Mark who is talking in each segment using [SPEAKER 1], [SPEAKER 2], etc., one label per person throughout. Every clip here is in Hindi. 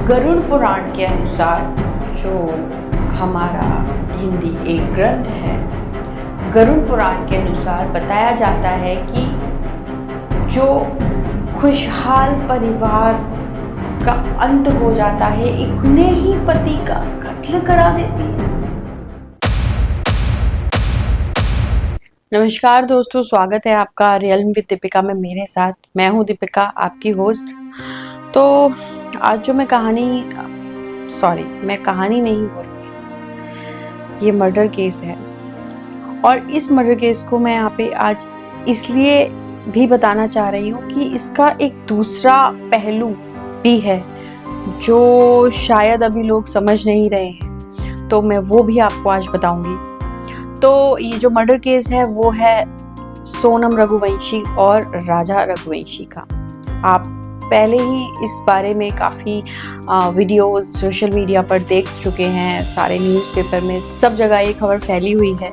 [SPEAKER 1] गरुड़ पुराण के अनुसार, जो हमारा हिंदी एक ग्रंथ है, गरुड़ पुराण के अनुसार बताया जाता है कि जो खुशहाल परिवार का अंत हो जाता है, इतने ही पति का कत्ल करा देती है। नमस्कार दोस्तों, स्वागत है आपका रियल विद दीपिका में मेरे साथ। मैं हूँ दीपिका, आपकी होस्ट। तो आज जो मैं कहानी नहीं बोलूँगी, ये मर्डर केस है। और इस मर्डर केस को मैं यहाँ पे आज इसलिए भी बताना चाह रही हूँ कि इसका एक दूसरा पहलू भी है जो शायद अभी लोग समझ नहीं रहे हैं, तो मैं वो भी आपको आज बताऊंगी। तो ये जो मर्डर केस है वो है सोनम रघुवंशी और राजा रघुवंशी का। आप पहले ही इस बारे में काफ़ी वीडियोस सोशल मीडिया पर देख चुके हैं, सारे न्यूज़पेपर में सब जगह ये खबर फैली हुई है।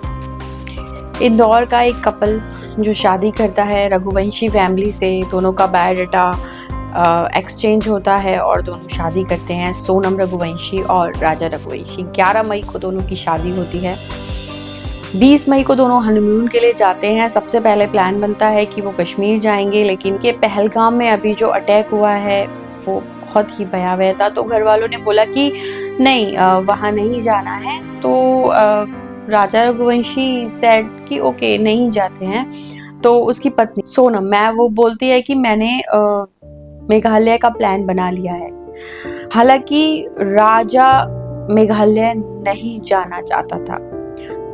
[SPEAKER 1] इंदौर का एक कपल जो शादी करता है रघुवंशी फैमिली से, दोनों का बायोडाटा एक्सचेंज होता है और दोनों शादी करते हैं। सोनम रघुवंशी और राजा रघुवंशी 11 मई को दोनों की शादी होती है। 20 मई को दोनों हनीमून के लिए जाते हैं। सबसे पहले प्लान बनता है कि वो कश्मीर जाएंगे, लेकिन के पहलगाम में अभी जो अटैक हुआ है वो बहुत ही भयावह था। तो घर वालों ने बोला कि नहीं, वहाँ नहीं जाना है। तो राजा रघुवंशी सेड कि ओके, नहीं जाते हैं। तो उसकी पत्नी सोनम वो बोलती है कि मैंने मेघालय का प्लान बना लिया है। हालांकि राजा मेघालय नहीं जाना चाहता था,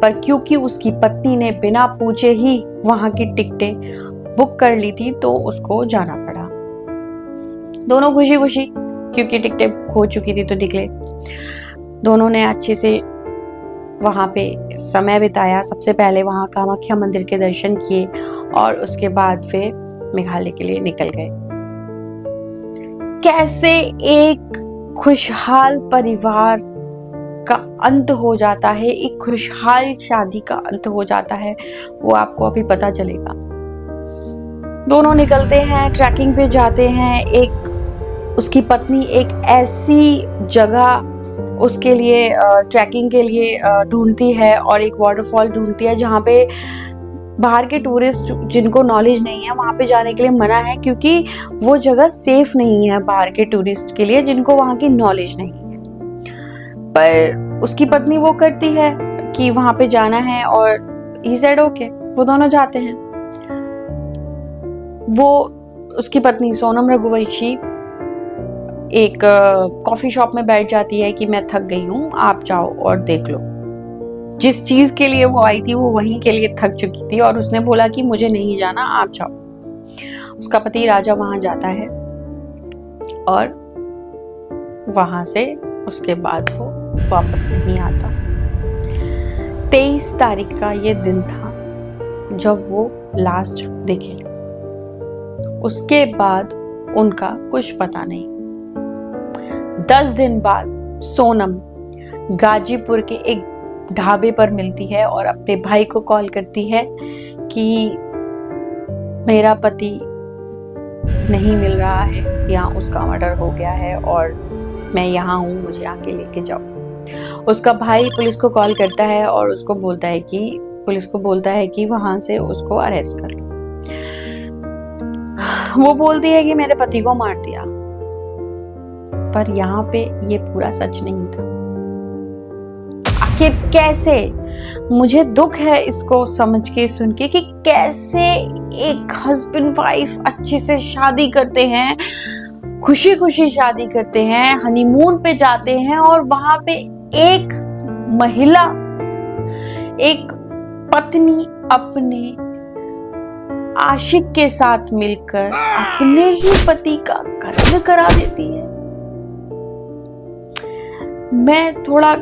[SPEAKER 1] पर क्योंकि उसकी पत्नी ने बिना पूछे ही वहां की टिकटें बुक कर ली थी तो उसको जाना पड़ा। दोनों खुशी खुशी, क्योंकि टिकटें खो चुकी थी, तो निकले। दोनों ने अच्छे से वहां पे समय बिताया। सबसे पहले वहां कामाख्या मंदिर के दर्शन किए और उसके बाद वे मेघालय के लिए निकल गए। कैसे एक खुशहाल परिवार का अंत हो जाता है, एक खुशहाल शादी का अंत हो जाता है, वो आपको अभी पता चलेगा। दोनों निकलते हैं, ट्रैकिंग पे जाते हैं। उसकी पत्नी एक ऐसी जगह उसके लिए ट्रैकिंग के लिए ढूंढती है और एक वाटरफॉल ढूंढती है जहाँ पे बाहर के टूरिस्ट जिनको नॉलेज नहीं है वहां पे जाने के लिए मना है, क्योंकि वो जगह सेफ नहीं है बाहर के टूरिस्ट के लिए जिनको वहां की नॉलेज नहीं है। पर उसकी पत्नी वो करती है कि वहां पे जाना है और ही सेड ओके। वो दोनों जाते हैं। उसकी पत्नी सोनम रघुवंशी एक कॉफी शॉप में बैठ जाती है कि मैं थक गई हूँ, आप जाओ और देख लो। जिस चीज के लिए वो आई थी वो वहीं के लिए थक चुकी थी और उसने बोला कि मुझे नहीं जाना, आप जाओ। उसका पति राजा वहां जाता है और वहां से उसके बाद वो वापस नहीं आता। 23 तारीख का ये दिन था जब वो लास्ट दिखे। उसके बाद उनका कुछ पता नहीं। 10 दिन बाद सोनम गाजीपुर के एक ढाबे पर मिलती है और अपने भाई को कॉल करती है कि मेरा पति नहीं मिल रहा है या उसका मर्डर हो गया है और मैं यहाँ हूँ, मुझे आके लेके जाओ। उसका भाई पुलिस को कॉल करता है और पुलिस को बोलता है कि वहां से उसको अरेस्ट कर लो। वो बोलती है कि मेरे पति को मार दिया, पर यहाँ पे ये पूरा सच नहीं था। आखिर कैसे? मुझे दुख है इसको समझ के, सुन के, कि कैसे एक हस्बैंड वाइफ अच्छे से शादी करते हैं, खुशी खुशी शादी करते हैं, हनीमून पे जाते हैं और वहां पे एक महिला, एक पत्नी अपने आशिक के साथ मिलकर अपने ही पति का कत्ल करा देती है। मैं थोड़ा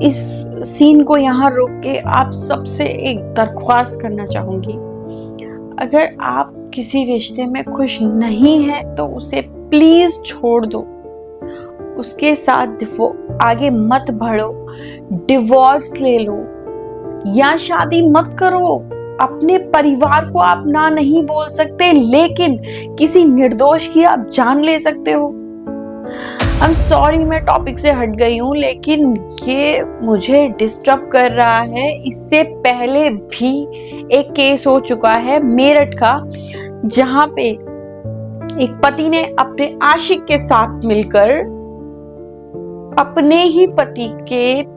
[SPEAKER 1] इस सीन को यहाँ रोक के आप सबसे एक दरख्वास्त करना चाहूंगी, अगर आप किसी रिश्ते में खुश नहीं है तो उसे प्लीज छोड़ दो, उसके साथ आगे मत बढ़ो, डिवोर्स ले लो या शादी मत करो। अपने परिवार को आप ना नहीं बोल सकते, लेकिन किसी निर्दोष की आप जान ले सकते हो। आई एम सॉरी, मैं टॉपिक से हट गई हूँ, लेकिन ये मुझे डिस्टर्ब कर रहा है। इससे पहले भी एक केस हो चुका है मेरठ का, जहां पे एक पति ने अपने आशिक के साथ मिलकर अपने ही पति के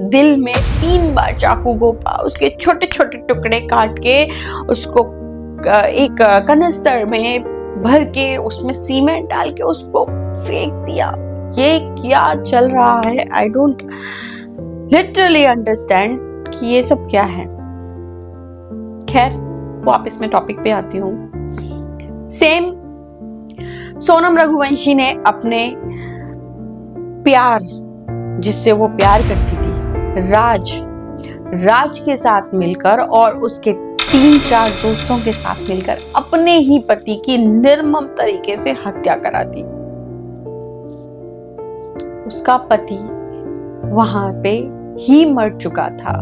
[SPEAKER 1] दिल में 3 बार चाकू घोंपा, उसके छोटे छोटे टुकड़े काट के उसको एक कनस्तर में भर के उसमें सीमेंट डाल के उसको फेंक दिया। ये क्या चल रहा है? आई डोंट लिटरली अंडरस्टैंड कि ये सब क्या है। खैर, वापस मैं टॉपिक पे आती हूँ। सेम सोनम रघुवंशी ने अपने प्यार, जिससे वो प्यार करती थी, राज के साथ मिलकर और उसके 3-4 दोस्तों के साथ मिलकर अपने ही पति की निर्मम तरीके से हत्या करा दी। उसका पति वहां पे ही मर चुका था,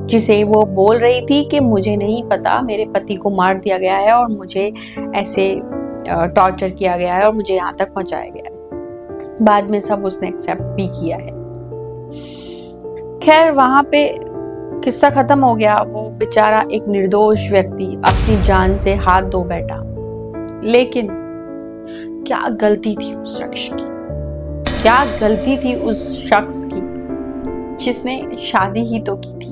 [SPEAKER 1] जिसे वो बोल रही थी कि मुझे नहीं पता, मेरे पति को मार दिया गया है और मुझे ऐसे टॉर्चर किया गया है और मुझे यहाँ तक पहुंचाया गया है। बाद में सब उसने एक्सेप्ट भी किया है। खैर, वहां पे किस्सा खत्म हो गया। वो बेचारा एक निर्दोष व्यक्ति अपनी जान से हाथ धो बैठा। लेकिन क्या गलती थी उस शख्स की? क्या गलती थी उस शख्स की जिसने शादी ही तो की थी?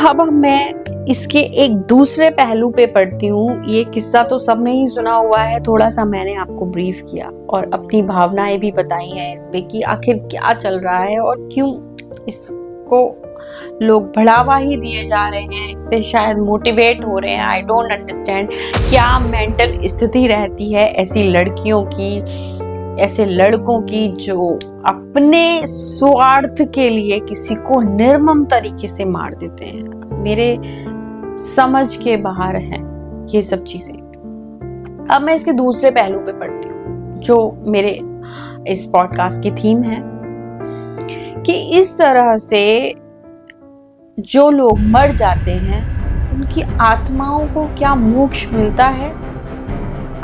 [SPEAKER 1] अब मैं इसके एक दूसरे पहलू पे पढ़ती हूँ। ये किस्सा तो सबने ही सुना हुआ है, थोड़ा सा मैंने आपको ब्रीफ किया और अपनी भावनाएं भी बताई हैं इस पे कि आखिर क्या चल रहा है और क्यों इसको लोग बढ़ावा ही दिए जा रहे हैं, इससे शायद मोटिवेट हो रहे हैं। आई डोंट अंडरस्टैंड क्या मेंटल स्थिति रहती है ऐसी लड़कियों की, ऐसे लड़कों की जो अपने स्वार्थ के लिए किसी को निर्मम तरीके से मार देते हैं। मेरे समझ के बाहर है ये सब चीजें। अब मैं इसके दूसरे पहलू पे पढ़ती हूँ, जो मेरे इस पॉडकास्ट की थीम है कि इस तरह से जो लोग मर जाते हैं उनकी आत्माओं को क्या मोक्ष मिलता है?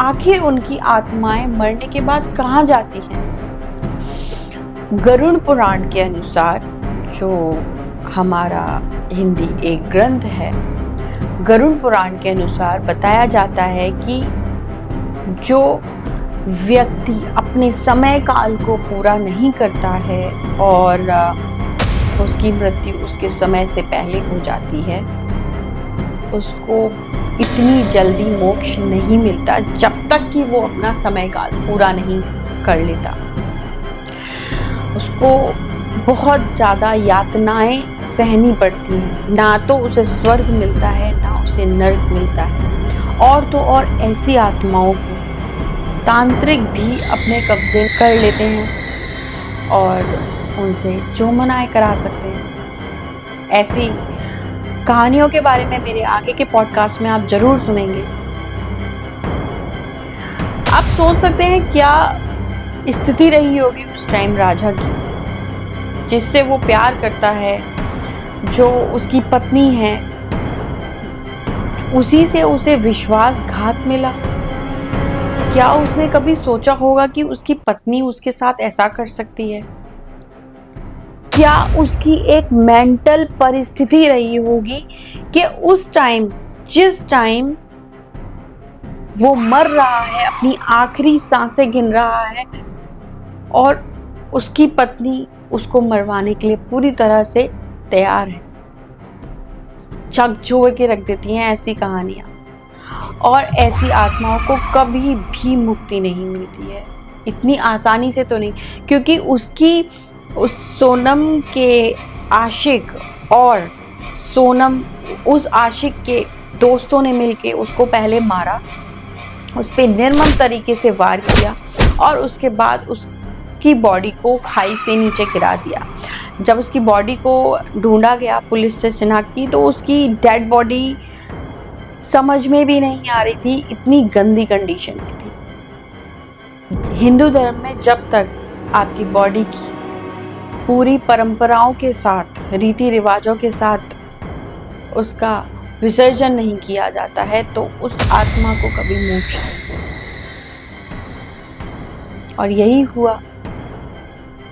[SPEAKER 1] आखिर उनकी आत्माएं मरने के बाद कहाँ जाती हैं? गरुड़ पुराण के अनुसार, जो हमारा हिंदी एक ग्रंथ है, गरुड़ पुराण के अनुसार बताया जाता है कि जो व्यक्ति अपने समय काल को पूरा नहीं करता है और उसकी मृत्यु उसके समय से पहले हो जाती है, उसको इतनी जल्दी मोक्ष नहीं मिलता जब तक कि वो अपना समय काल पूरा नहीं कर लेता। उसको बहुत ज़्यादा यातनाएं सहनी पड़ती हैं। ना तो उसे स्वर्ग मिलता है, ना उसे नरक मिलता है। और तो और ऐसी आत्माओं को तांत्रिक भी अपने कब्जे कर लेते हैं और उनसे जो मनाए करा सकते हैं। ऐसी कहानियों के बारे में मेरे आगे के पॉडकास्ट में आप जरूर सुनेंगे। आप सोच सकते हैं क्या स्थिति रही होगी उस टाइम राजा की, जिससे वो प्यार करता है, जो उसकी पत्नी है, उसी से उसे विश्वासघात मिला। क्या उसने कभी सोचा होगा कि उसकी पत्नी उसके साथ ऐसा कर सकती है? क्या उसकी एक मेंटल परिस्थिति रही होगी कि उस टाइम, जिस टाइम वो मर रहा है, अपनी आखिरी सांसें गिन रहा है और उसकी पत्नी उसको मरवाने के लिए पूरी तरह से तैयार है, झकझोर के रख देती हैं ऐसी कहानियां। और ऐसी आत्माओं को कभी भी मुक्ति नहीं मिलती है, इतनी आसानी से तो नहीं, क्योंकि उस सोनम के आशिक और सोनम उस आशिक के दोस्तों ने मिलके उसको पहले मारा, उस पे निर्मम तरीके से वार किया और उसके बाद उसकी बॉडी को खाई से नीचे गिरा दिया। जब उसकी बॉडी को ढूंढा गया, पुलिस से शिनाख्त, तो उसकी डेड बॉडी समझ में भी नहीं आ रही थी, इतनी गंदी कंडीशन में थी। हिंदू धर्म में जब तक आपकी बॉडी की पूरी परंपराओं के साथ, रीति रिवाजों के साथ उसका विसर्जन नहीं किया जाता है तो उस आत्मा को कभी मोक्ष नहीं मिलता। और यही हुआ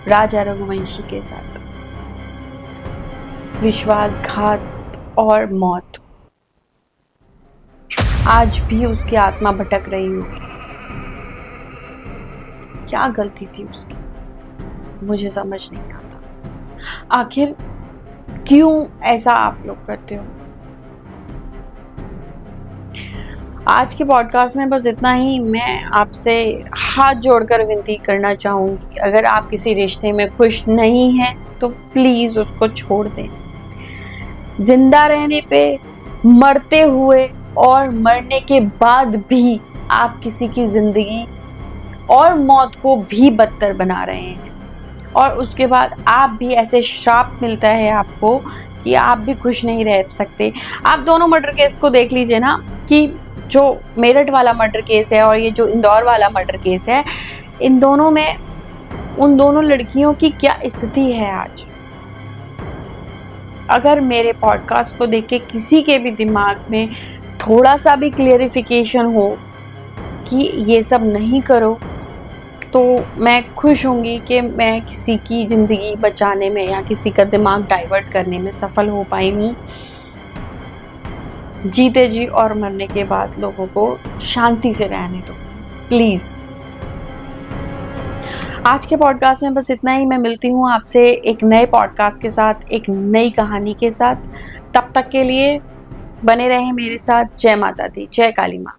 [SPEAKER 1] राजा रघुवंशी के साथ। विश्वासघात और मौत। आज भी उसकी आत्मा भटक रही होगी। क्या गलती थी उसकी, मुझे समझ नहीं आता। आखिर क्यों ऐसा आप लोग करते हो? आज के पॉडकास्ट में बस इतना ही। मैं आपसे हाथ जोड़कर विनती करना चाहूंगी, अगर आप किसी रिश्ते में खुश नहीं हैं तो प्लीज उसको छोड़ दें। जिंदा रहने पे, मरते हुए और मरने के बाद भी आप किसी की जिंदगी और मौत को भी बदतर बना रहे हैं, और उसके बाद आप भी ऐसे श्राप मिलता है आपको कि आप भी खुश नहीं रह सकते। आप दोनों मर्डर केस को देख लीजिए ना, कि जो मेरठ वाला मर्डर केस है और ये जो इंदौर वाला मर्डर केस है, इन दोनों में उन दोनों लड़कियों की क्या स्थिति है आज। अगर मेरे पॉडकास्ट को देख के किसी के भी दिमाग में थोड़ा सा भी क्लियरिफिकेशन हो कि ये सब नहीं करो, तो मैं खुश होंगी कि मैं किसी की ज़िंदगी बचाने में या किसी का दिमाग डाइवर्ट करने में सफल हो पाई हूँ। जीते जी और मरने के बाद लोगों को शांति से रहने दो प्लीज़। आज के पॉडकास्ट में बस इतना ही। मैं मिलती हूँ आपसे एक नए पॉडकास्ट के साथ, एक नई कहानी के साथ। तब तक के लिए बने रहें मेरे साथ। जय माता दी, जय काली माँ।